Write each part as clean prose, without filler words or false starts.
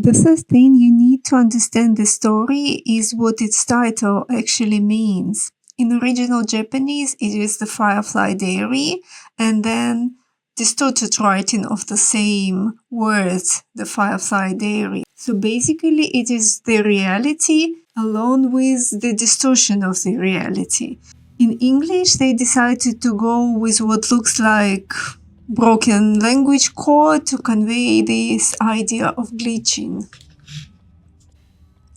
The first thing you need to understand the story is what its title actually means. In original Japanese, it is the Firefly Diary, and then distorted writing of the same words, the Firefly Diary. So basically, it is the reality along with the distortion of the reality. In English, they decided to go with what looks like broken language code to convey this idea of glitching.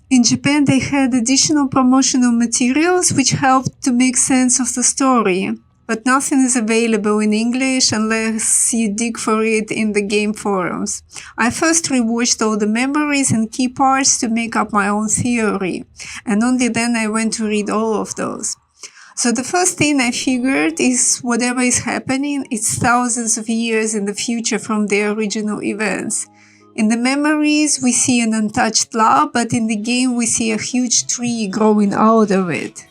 In Japan, they had additional promotional materials which helped to make sense of the story, but nothing is available in English unless you dig for it in the game forums. I first rewatched all the memories and key parts to make up my own theory, and only then I went to read all of those. So the first thing I figured is whatever is happening, it's thousands of years in the future from the original events. In the memories, we see an untouched lab, but in the game, we see a huge tree growing out of it.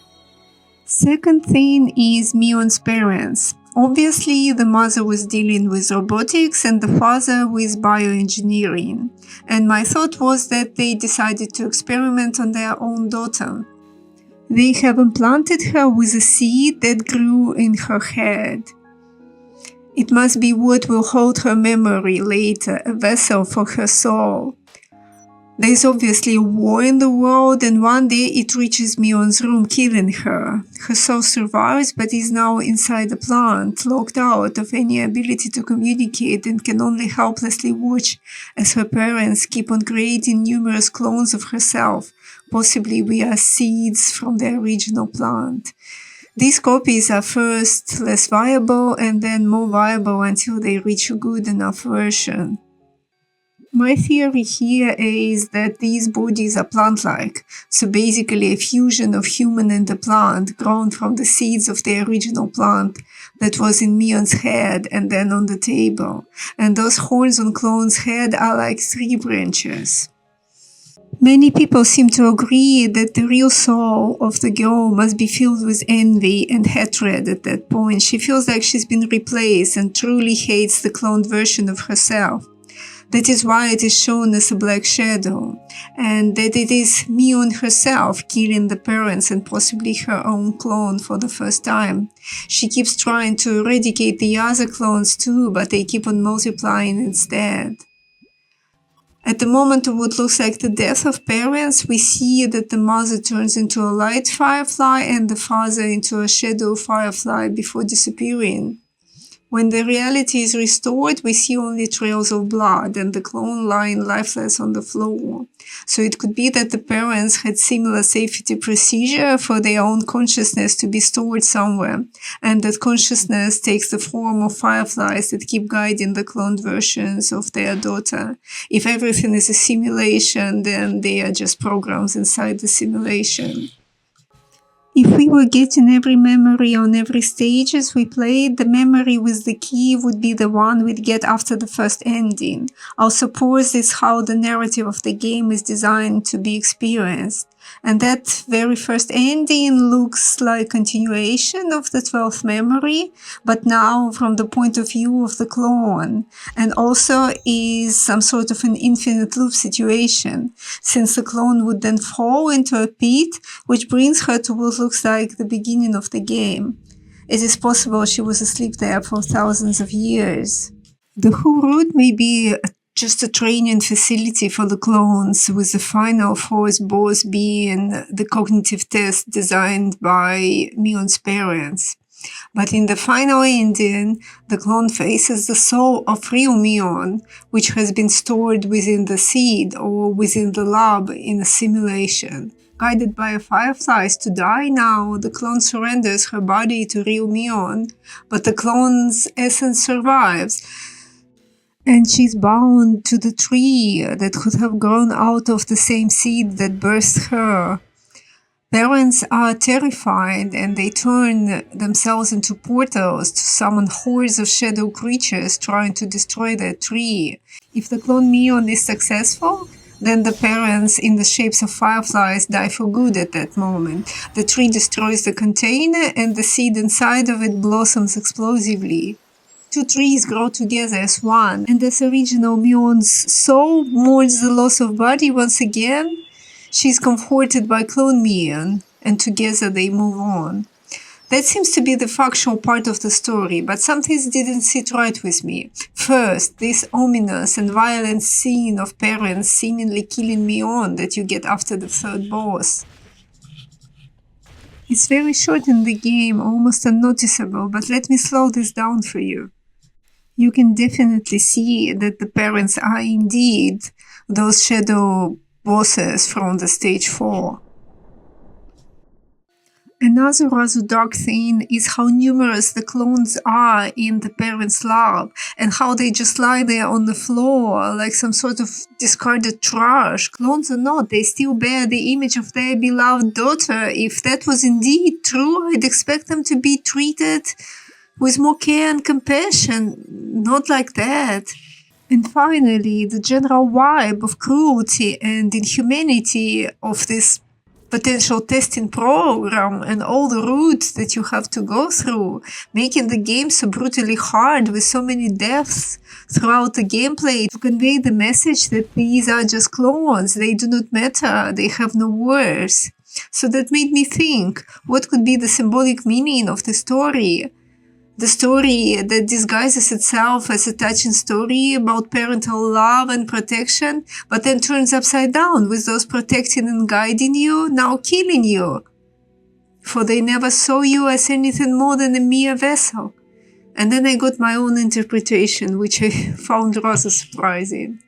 Second thing is Mion's parents. Obviously, the mother was dealing with robotics and the father with bioengineering. And my thought was that they decided to experiment on their own daughter. They have implanted her with a seed that grew in her head. It must be what will hold her memory later, a vessel for her soul. There is obviously a war in the world, and one day it reaches Mion's room, killing her. Her soul survives, but is now inside the plant, locked out of any ability to communicate, and can only helplessly watch as her parents keep on creating numerous clones of herself, possibly via seeds from the original plant. These copies are first less viable and then more viable until they reach a good enough version. My theory here is that these bodies are plant-like, so basically a fusion of human and the plant grown from the seeds of the original plant that was in Mion's head and then on the table. And those horns on Clone's head are like 3 branches. Many people seem to agree that the real soul of the girl must be filled with envy and hatred at that point. She feels like she's been replaced and truly hates the cloned version of herself. That is why it is shown as a black shadow, and that it is Mion herself killing the parents and possibly her own clone for the first time. She keeps trying to eradicate the other clones too, but they keep on multiplying instead. At the moment of what looks like the death of parents, we see that the mother turns into a light firefly and the father into a shadow firefly before disappearing. When the reality is restored, we see only trails of blood and the clone lying lifeless on the floor. So it could be that the parents had similar safety procedure for their own consciousness to be stored somewhere, and that consciousness takes the form of fireflies that keep guiding the cloned versions of their daughter. If everything is a simulation, then they are just programs inside the simulation. If we were getting every memory on every stage as we played, the memory with the key would be the one we'd get after the first ending. I'll suppose this is how the narrative of the game is designed to be experienced. And that very first ending looks like continuation of the 12th memory, but now from the point of view of the clone, and also is some sort of an infinite loop situation, since the clone would then fall into a pit, which brings her to what looks like the beginning of the game. It is possible she was asleep there for thousands of years. The whole route may be just a training facility for the clones, with the final force boss being the cognitive test designed by Mion's parents. But in the final ending, the clone faces the soul of real Mion, which has been stored within the seed or within the lab in a simulation. Guided by fireflies to die now, the clone surrenders her body to real Mion, but the clone's essence survives. And she's bound to the tree that could have grown out of the same seed that birthed her. Parents are terrified and they turn themselves into portals to summon hordes of shadow creatures trying to destroy their tree. If the clone Mion is successful, then the parents in the shapes of fireflies die for good at that moment. The tree destroys the container and the seed inside of it blossoms explosively. Two trees grow together as one, and as original Mion's soul mourns the loss of body once again, she's comforted by clone Mion, and together they move on. That seems to be the factual part of the story, but some things didn't sit right with me. First, this ominous and violent scene of parents seemingly killing Mion that you get after the third boss. It's very short in the game, almost unnoticeable, but let me slow this down for you. You can definitely see that the parents are indeed those shadow bosses from the stage 4. Another rather dark thing is how numerous the clones are in the parents' lab, and how they just lie there on the floor like some sort of discarded trash. Clones or not, they still bear the image of their beloved daughter. If that was indeed true, I'd expect them to be treated with more care and compassion, not like that. And finally, the general vibe of cruelty and inhumanity of this potential testing program and all the routes that you have to go through, making the game so brutally hard with so many deaths throughout the gameplay to convey the message that these are just clones, they do not matter, they have no worth. So that made me think, what could be the symbolic meaning of the story? The story that disguises itself as a touching story about parental love and protection, but then turns upside down with those protecting and guiding you now killing you. For they never saw you as anything more than a mere vessel. And then I got my own interpretation, which I found rather surprising.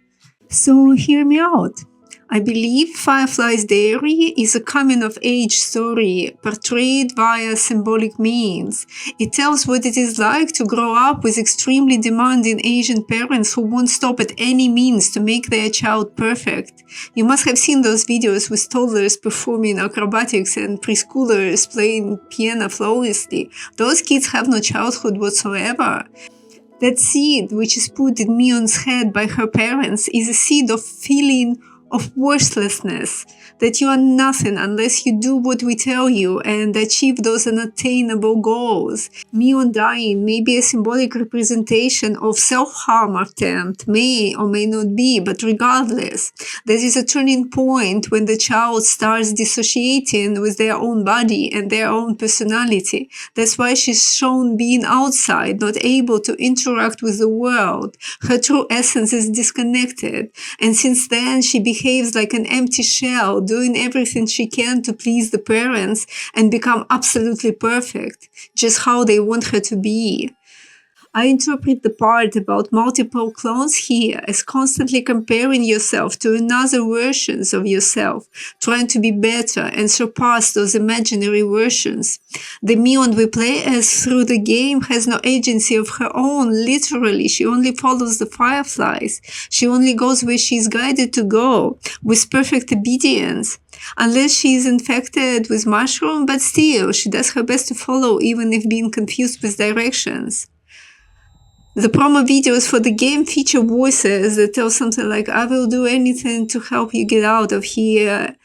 So hear me out. I believe Firefly's Diary is a coming-of-age story portrayed via symbolic means. It tells what it is like to grow up with extremely demanding Asian parents who won't stop at any means to make their child perfect. You must have seen those videos with toddlers performing acrobatics and preschoolers playing piano flawlessly. Those kids have no childhood whatsoever. That seed, which is put in Mion's head by her parents, is a seed of feeling of worthlessness, that you are nothing unless you do what we tell you and achieve those unattainable goals. Mion dying may be a symbolic representation of self-harm attempt, may or may not be, but regardless, there is a turning point when the child starts dissociating with their own body and their own personality. That's why she's shown being outside, not able to interact with the world. Her true essence is disconnected, and since then she behaves like an empty shell, doing everything she can to please the parents and become absolutely perfect, just how they want her to be. I interpret the part about multiple clones here as constantly comparing yourself to another versions of yourself, trying to be better and surpass those imaginary versions. The Mion we play as through the game has no agency of her own, literally. She only follows the fireflies. She only goes where she is guided to go, with perfect obedience. Unless she is infected with mushroom, but still, she does her best to follow even if being confused with directions. The promo videos for the game feature voices that tell something like, I will do anything to help you get out of here.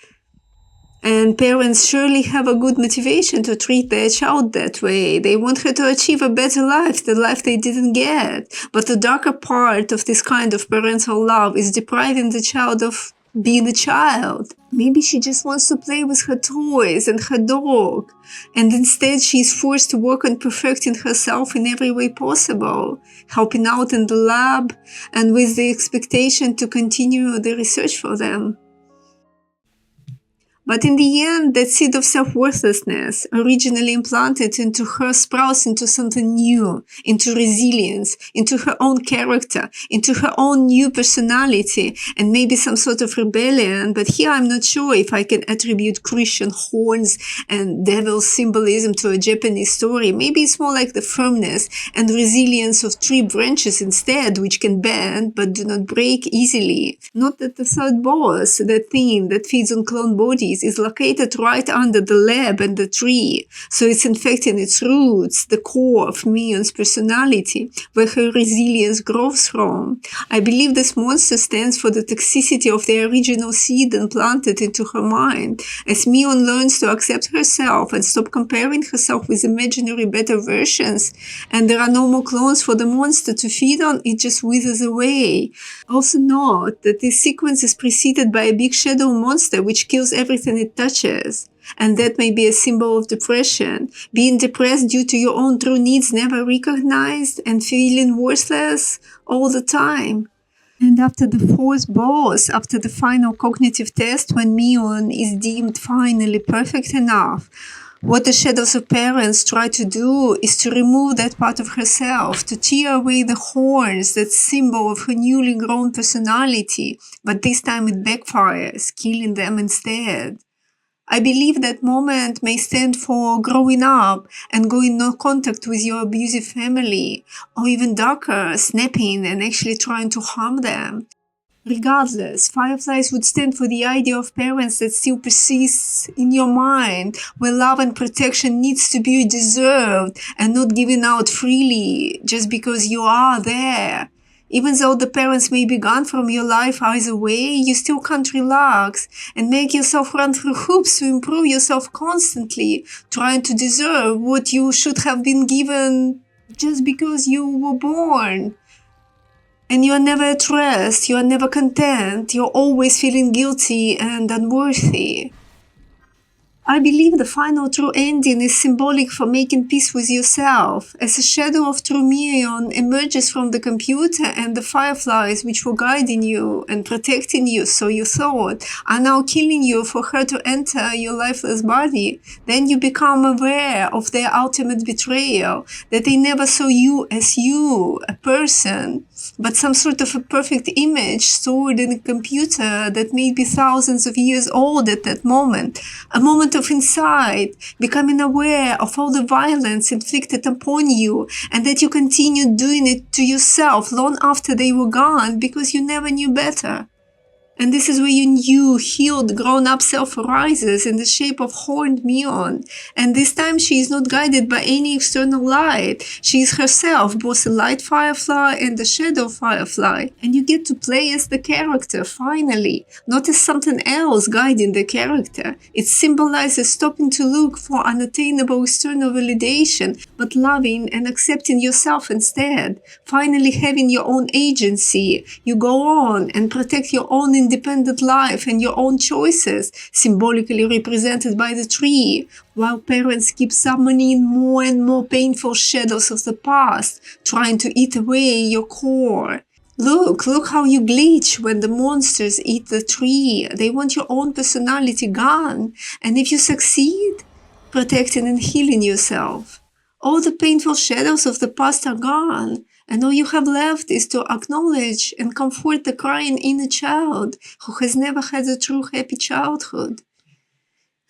And parents surely have a good motivation to treat their child that way. They want her to achieve a better life, the life they didn't get. But the darker part of this kind of parental love is depriving the child of being a child. Maybe she just wants to play with her toys and her dog, and instead she is forced to work on perfecting herself in every way possible, helping out in the lab, and with the expectation to continue the research for them. But in the end, that seed of self-worthlessness, originally implanted into her, sprouts into something new, into resilience, into her own character, into her own new personality, and maybe some sort of rebellion. But here I'm not sure if I can attribute Christian horns and devil symbolism to a Japanese story. Maybe it's more like the firmness and resilience of tree branches instead, which can bend but do not break easily. Not that the third boss, that thing that feeds on clone bodies, disease is located right under the lab and the tree, so it's infecting its roots, the core of Mion's personality, where her resilience grows from. I believe this monster stands for the toxicity of the original seed implanted into her mind. As Mion learns to accept herself and stop comparing herself with imaginary better versions, and there are no more clones for the monster to feed on, it just withers away. Also note that this sequence is preceded by a big shadow monster which kills everything it touches. And that may be a symbol of depression, being depressed due to your own true needs never recognized and feeling worthless all the time. And after the fourth boss, after the final cognitive test, when Mion is deemed finally perfect enough, what the shadows of parents try to do is to remove that part of herself, to tear away the horns, that symbol of her newly grown personality, but this time it backfires, killing them instead. I believe that moment may stand for growing up and going no contact with your abusive family, or even darker, snapping and actually trying to harm them. Regardless, fireflies would stand for the idea of parents that still persists in your mind, where love and protection needs to be deserved and not given out freely just because you are there. Even though the parents may be gone from your life either way, you still can't relax and make yourself run through hoops to improve yourself constantly, trying to deserve what you should have been given just because you were born. And you are never at rest, you are never content, you're always feeling guilty and unworthy. I believe the final true ending is symbolic for making peace with yourself, as a shadow of true Mion emerges from the computer and the fireflies which were guiding you and protecting you, so you thought, are now killing you for her to enter your lifeless body. Then you become aware of their ultimate betrayal, that they never saw you as you, a person, but some sort of a perfect image stored in a computer that may be thousands of years old at that moment. A moment of insight, becoming aware of all the violence inflicted upon you, and that you continued doing it to yourself long after they were gone because you never knew better. And this is where your new, healed, grown-up self arises in the shape of horned Mion. And this time she is not guided by any external light. She is herself, both a light firefly and a shadow firefly. And you get to play as the character, finally, not as something else guiding the character. It symbolizes stopping to look for unattainable external validation, but loving and accepting yourself instead. Finally having your own agency. You go on and protect your own independent life and your own choices, symbolically represented by the tree, while parents keep summoning more and more painful shadows of the past, trying to eat away your core. Look how you glitch when the monsters eat the tree. They want your own personality gone. And if you succeed, protecting and healing yourself, all the painful shadows of the past are gone. And all you have left is to acknowledge and comfort the crying inner child who has never had a true happy childhood.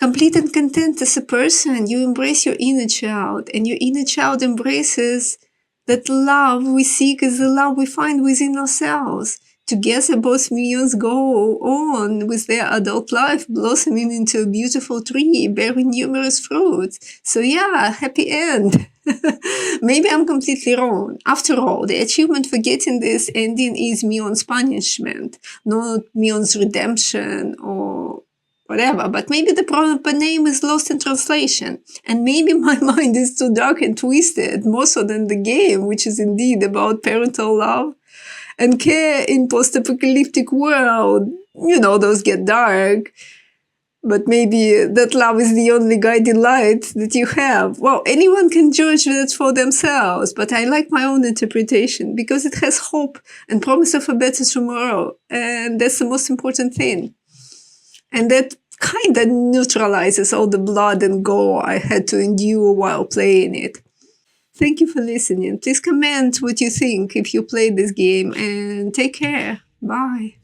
Complete and content as a person, you embrace your inner child, and your inner child embraces that love we seek is the love we find within ourselves. Together, both Mions go on with their adult life, blossoming into a beautiful tree, bearing numerous fruits. So yeah, happy end. Maybe I'm completely wrong. After all, the achievement for getting this ending is Mion's punishment, not Mion's redemption or whatever. But maybe the proper name is lost in translation. And maybe my mind is too dark and twisted, more so than the game, which is indeed about parental love and care in post-apocalyptic world. You know, those get dark. But maybe that love is the only guiding light that you have. Well, anyone can judge that for themselves, but I like my own interpretation because it has hope and promise of a better tomorrow. And that's the most important thing. And that kind of neutralizes all the blood and gore I had to endure while playing it. Thank you for listening. Please comment what you think if you played this game, and take care. Bye.